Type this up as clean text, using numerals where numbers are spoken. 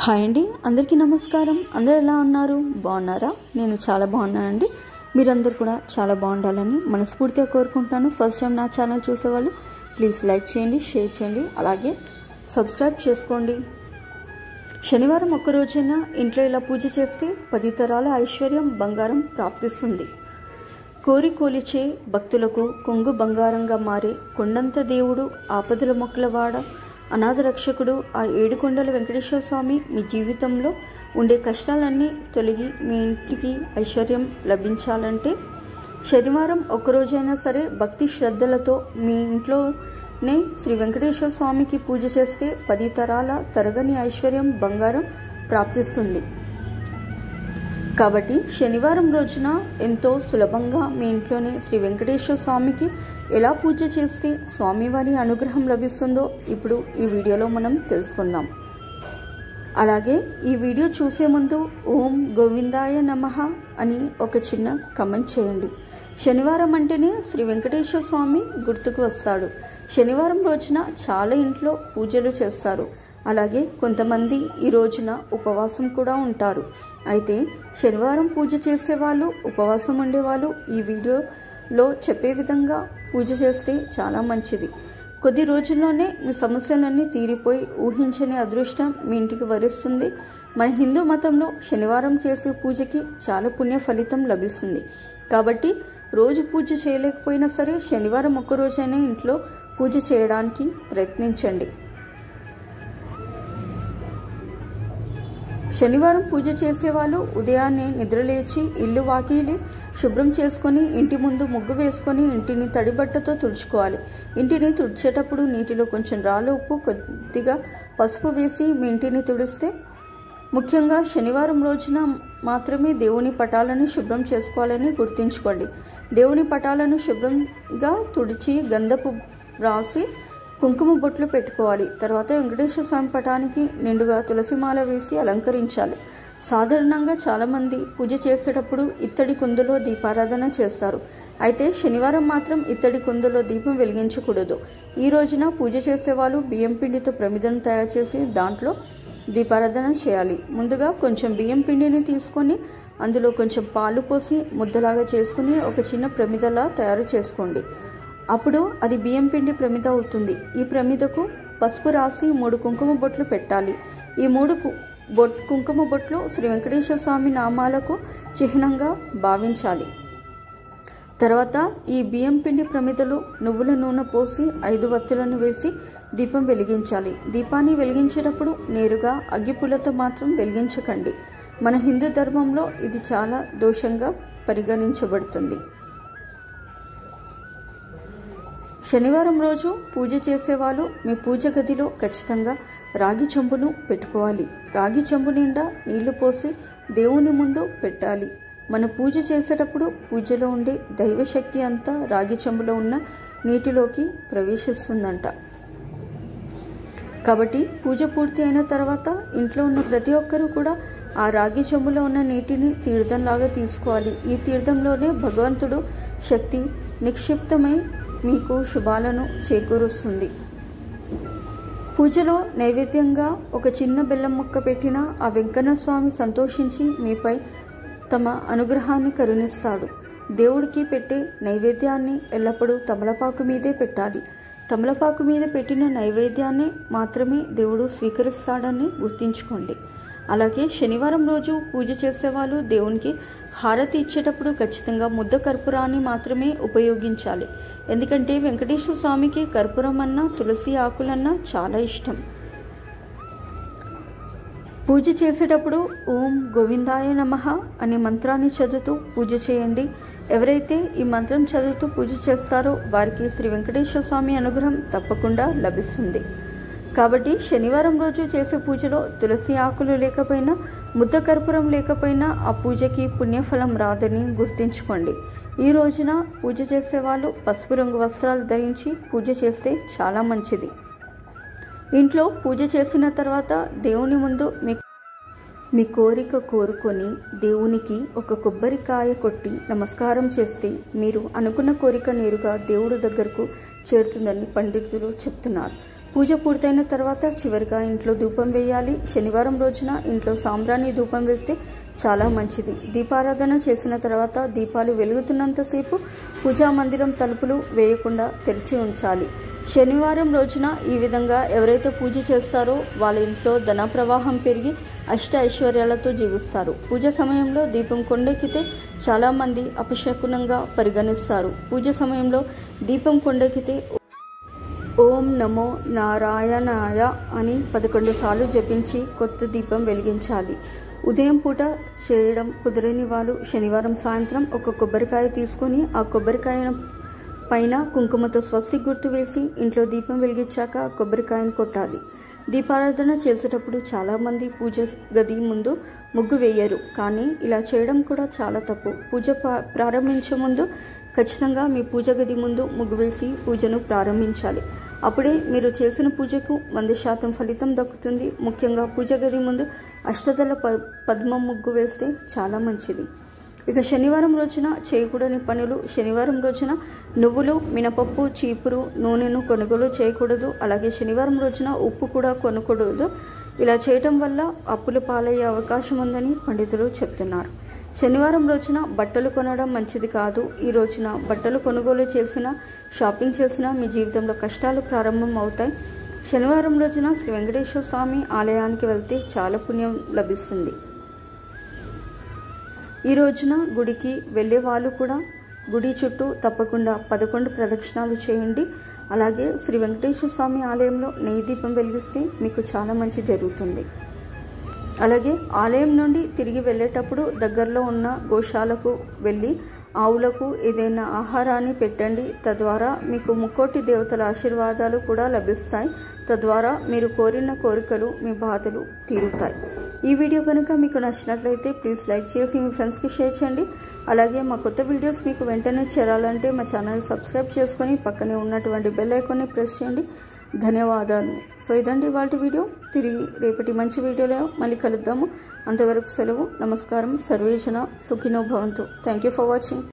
Hi అండి, అందరికీ నమస్కారం. అందరూ ఎలా ఉన్నారు? బాగున్నారా? నేను చాలా బాగున్నానండి. మీరందరూ కూడా చాలా బాగుండాలని మనస్ఫూర్తిగా కోరుకుంటున్నాను. ఫస్ట్ టైం నా ఛానల్ చూసేవాళ్ళు ప్లీజ్ లైక్ చేయండి, షేర్ చేయండి, అలాగే సబ్స్క్రైబ్ చేసుకోండి. శనివారం ఒక్కరోజైనా ఇంట్లో ఇలా పూజ చేస్తే 10 తరాల ఐశ్వర్యం, బంగారం ప్రాప్తిస్తుంది. కోరి కొలిచే భక్తులకు కొంగు బంగారంగా మారే కొండంత దేవుడు, ఆపదల మొక్కలవాడ, అనాథ రక్షకుడు ఆ ఏడుకొండల వెంకటేశ్వర స్వామి మీ జీవితంలో ఉండే కష్టాలన్నీ తొలగి మీ ఇంటికి ఐశ్వర్యం లభించాలంటే శనివారం ఒక్కరోజైనా సరే భక్తి శ్రద్ధలతో మీ ఇంట్లోనే శ్రీ వెంకటేశ్వర స్వామికి పూజ చేస్తే 10 తరాల తరగని ఐశ్వర్యం, బంగారం ప్రాప్తిస్తుంది. కాబట్టి శనివారం రోజున ఎంతో సులభంగా మీ ఇంట్లోనే శ్రీ వెంకటేశ్వర స్వామికి ఎలా పూజ చేస్తే స్వామివారి అనుగ్రహం లభిస్తుందో ఇప్పుడు ఈ వీడియోలో మనం తెలుసుకుందాం. అలాగే ఈ వీడియో చూసే ముందు ఓం గోవిందాయ నమః అని ఒక చిన్న కమెంట్ చేయండి. శనివారం అంటేనే శ్రీ వెంకటేశ్వర స్వామి గుర్తుకు వస్తాడు. శనివారం రోజున చాలా ఇంట్లో పూజలు చేస్తారు. అలాగే కొంతమంది ఈ రోజున ఉపవాసం కూడా ఉంటారు. అయితే శనివారం పూజ చేసేవాళ్ళు, ఉపవాసం ఉండేవాళ్ళు ఈ వీడియోలో చెప్పే విధంగా పూజ చేస్తే చాలా మంచిది. కొద్ది రోజుల్లోనే మీ సమస్యలన్నీ తీరిపోయి ఊహించని అదృష్టం మీ ఇంటికి వరిస్తుంది. మన హిందూ మతంలో శనివారం చేసే పూజకి చాలా పుణ్య ఫలితం లభిస్తుంది. కాబట్టి రోజు పూజ చేయలేకపోయినా సరే శనివారం ఒక్కరోజైనా ఇంట్లో పూజ చేయడానికి ప్రయత్నించండి. శనివారం పూజ చేసేవాళ్ళు ఉదయాన్నే నిద్రలేచి ఇల్లు వాకిలి శుభ్రం చేసుకొని ఇంటి ముందు ముగ్గు వేసుకొని ఇంటిని తడిబట్టతో తుడుచుకోవాలి. ఇంటిని తుడిచేటప్పుడు నీటిలో కొంచెం రాళ్ళ ఉప్పు, కొద్దిగా పసుపు వేసి మీ ఇంటిని తుడిస్తే, ముఖ్యంగా శనివారం రోజున మాత్రమే దేవుని పటాలను శుభ్రం చేసుకోవాలని గుర్తుంచుకోండి. దేవుని పటాలను శుభ్రంగా తుడిచి గంధపు రాసి కుంకుమ బొట్లు పెట్టుకోవాలి. తర్వాత వెంకటేశ్వర స్వామి పటానికి నిండుగా తులసిమాల వేసి అలంకరించాలి. సాధారణంగా చాలామంది పూజ చేసేటప్పుడు ఇత్తడి కుందులో దీపారాధన చేస్తారు. అయితే శనివారం మాత్రం ఇత్తడి కుందులో దీపం వెలిగించకూడదు. ఈ రోజున పూజ చేసేవాళ్ళు బియ్యం పిండితో ప్రమిదను తయారు చేసి దాంట్లో దీపారాధన చేయాలి. ముందుగా కొంచెం బియ్యం పిండిని తీసుకొని అందులో కొంచెం పాలు పోసి ముద్దలాగా చేసుకుని ఒక చిన్న ప్రమిదలా తయారు చేసుకోండి. అప్పుడు అది బియ్యం పిండి ప్రమిద అవుతుంది. ఈ ప్రమిదకు పసుపు రాసి 3 కుంకుమ బొట్లు పెట్టాలి. ఈ 3 కుంకుమ బొట్లు శ్రీ వెంకటేశ్వర స్వామి నామాలకు చిహ్నంగా భావించాలి. తర్వాత ఈ బియ్యం పిండి ప్రమిదలో నువ్వుల నూనె పోసి 5 వత్తులను వేసి దీపం వెలిగించాలి. దీపాన్ని వెలిగించేటప్పుడు నేరుగా అగ్గిపుల్లతో మాత్రం వెలిగించకండి. మన హిందూ ధర్మంలో ఇది చాలా దోషంగా పరిగణించబడుతుంది. శనివారం రోజు పూజ చేసేవాళ్ళు మీ పూజ గదిలో ఖచ్చితంగా రాగి చెంబును పెట్టుకోవాలి. రాగి చెంబు నిండా నీళ్లు పోసి దేవుని ముందు పెట్టాలి. మన పూజ చేసేటప్పుడు పూజలో ఉండే దైవశక్తి అంతా రాగి చెంబులో ఉన్న నీటిలోకి ప్రవేశిస్తుందంట. కాబట్టి పూజ పూర్తి అయిన తర్వాత ఇంట్లో ఉన్న ప్రతి ఒక్కరూ కూడా ఆ రాగి చెంబులో ఉన్న నీటిని తీర్థంలాగా తీసుకోవాలి. ఈ తీర్థంలోనే భగవంతుడు శక్తి నిక్షిప్తమై మీకు శుభాలను చేకూరుస్తుంది. పూజలో నైవేద్యంగా ఒక చిన్న బెల్లం ముక్క పెట్టినా ఆ వెంకన్న స్వామి సంతోషించి మీపై తమ అనుగ్రహాన్ని కరుణిస్తాడు. దేవుడికి పెట్టే నైవేద్యాన్ని ఎల్లప్పుడూ తమలపాకు మీదే పెట్టాలి. తమలపాకు మీద పెట్టిన నైవేద్యాన్ని మాత్రమే దేవుడు స్వీకరిస్తాడని గుర్తుంచుకోండి. అలాగే శనివారం రోజు పూజ చేసేవాళ్ళు దేవునికి హారతి ఇచ్చేటప్పుడు ఖచ్చితంగా ముద్ద కర్పూరాన్ని మాత్రమే ఉపయోగించాలి. ఎందుకంటే వెంకటేశ్వర స్వామికి కర్పూరం అన్నా తులసి ఆకులన్నా చాలా ఇష్టం. పూజ చేసేటప్పుడు ఓం గోవిందాయ నమః అనే మంత్రాన్ని చదువుతూ పూజ చేయండి. ఎవరైతే ఈ మంత్రం చదువుతూ పూజ చేస్తారో వారికి శ్రీ వెంకటేశ్వర స్వామి అనుగ్రహం తప్పకుండా లభిస్తుంది. కాబట్టి శనివారం రోజు చేసే పూజలో తులసి ఆకులు లేకపోయినా, ముద్ద కర్పూరం లేకపోయినా ఆ పూజకి పుణ్యఫలం రాదని గుర్తుంచుకోండి. ఈ రోజున పూజ చేసేవాళ్ళు పసుపు రంగు వస్త్రాలు ధరించి పూజ చేస్తే చాలా మంచిది. ఇంట్లో పూజ చేసిన తర్వాత దేవుని ముందు మీ కోరిక కోరుకొని దేవునికి ఒక కొబ్బరికాయ కొట్టి నమస్కారం చేస్తే మీరు అనుకున్న కోరిక నేరుగా దేవుడి దగ్గరకు చేరుతుందని పండితులు చెప్తున్నారు. పూజ పూర్తయిన తర్వాత చివరిగా ఇంట్లో ధూపం వేయాలి. శనివారం రోజున ఇంట్లో సాంబ్రాణి ధూపం వేస్తే చాలా మంచిది. దీపారాధన చేసిన తర్వాత దీపాలు వెలుగుతున్నంతసేపు పూజా మందిరం తలుపులు వేయకుండా తెరిచి ఉంచాలి. శనివారం రోజున ఈ విధంగా ఎవరైతే పూజ చేస్తారో వాళ్ళ ఇంట్లో ధన ప్రవాహం పెరిగి అష్ట ఐశ్వర్యాలతో జీవిస్తారు. పూజ సమయంలో దీపం కొండెక్కితే చాలామంది అపశకునంగా పరిగణిస్తారు. పూజ సమయంలో దీపం కొండెక్కితే ఓం నమో నారాయణాయ అని 11 సార్లు జపించి కొత్త దీపం వెలిగించాలి. ఉదయం పూట చేయడం కుదరని వాళ్ళు శనివారం సాయంత్రం ఒక కొబ్బరికాయ తీసుకొని ఆ కొబ్బరికాయ పైన కుంకుమతో స్వస్తిక్ గుర్తు వేసి ఇంట్లో దీపం వెలిగించాక కొబ్బరికాయను కొట్టాలి. దీపారాధన చేసేటప్పుడు చాలామంది పూజ గది ముందు ముగ్గు వేయరు, కానీ ఇలా చేయడం కూడా చాలా తప్పు. పూజ ప్రారంభించే ముందు ఖచ్చితంగా మీ పూజ గది ముందు ముగ్గు వేసి పూజను ప్రారంభించాలి. అప్పుడే మీరు చేసిన పూజకు 100% ఫలితం దక్కుతుంది. ముఖ్యంగా పూజ గది ముందు అష్టదళ పద్మం ముగ్గు వేస్తే చాలా మంచిది. ఇక శనివారం రోజున చేయకూడని పనులు. శనివారం రోజున నువ్వులు, మినపప్పు, చీపురు, నూనెను కొనుగోలు చేయకూడదు. అలాగే శనివారం రోజున ఉప్పు కూడా కొనకూడదు. ఇలా చేయటం వల్ల అప్పుల పాలయ్యే అవకాశం ఉందని పండితులు చెప్తున్నారు. శనివారం రోజున బట్టలు కొనడం మంచిది కాదు. ఈ రోజున బట్టలు కొనుగోలు చేసినా షాపింగ్ చేసినా మీ జీవితంలో కష్టాలు ప్రారంభం అవుతాయి. శనివారం రోజున శ్రీ వెంకటేశ్వర స్వామి ఆలయానికి వెళ్తే చాలా పుణ్యం లభిస్తుంది. ఈ రోజున గుడికి వెళ్ళే వాళ్ళు కూడా గుడి చుట్టూ తప్పకుండా 11 ప్రదక్షిణాలు చేయండి. అలాగే శ్రీ వెంకటేశ్వర స్వామి ఆలయంలో నెయ్యి దీపం వెలిగిస్తే మీకు చాలా మంచి జరుగుతుంది. అలాగే ఆలయం నుండి తిరిగి వెళ్ళేటప్పుడు దగ్గరలో ఉన్న గోశాలకు వెళ్ళి ఆవులకు ఏదైనా ఆహారాన్ని పెట్టండి. తద్వారా మీకు ముక్కోటి దేవతల ఆశీర్వాదాలు కూడా లభిస్తాయి. తద్వారా మీరు కోరిన కోరికలు, మీ బాధలు తీరుతాయి. ఈ వీడియో కనుక మీకు నచ్చినట్లయితే ప్లీజ్ లైక్ చేసి మీ ఫ్రెండ్స్కి షేర్ చేయండి. అలాగే మా కొత్త వీడియోస్ మీకు వెంటనే చేరాలంటే మా ఛానల్ సబ్స్క్రైబ్ చేసుకొని పక్కనే ఉన్నటువంటి బెల్ ఐకాన్ని ప్రెస్ చేయండి. ధన్యవాదాలు. సో ఇదండి ఇవాల్టి వీడియో. తిరిగి రేపటి మంచి వీడియోలో మళ్ళీ కలుద్దాము. అంతవరకు సెలవు. నమస్కారం. సర్వేజన సుఖినో భవంతు. Thank you for watching.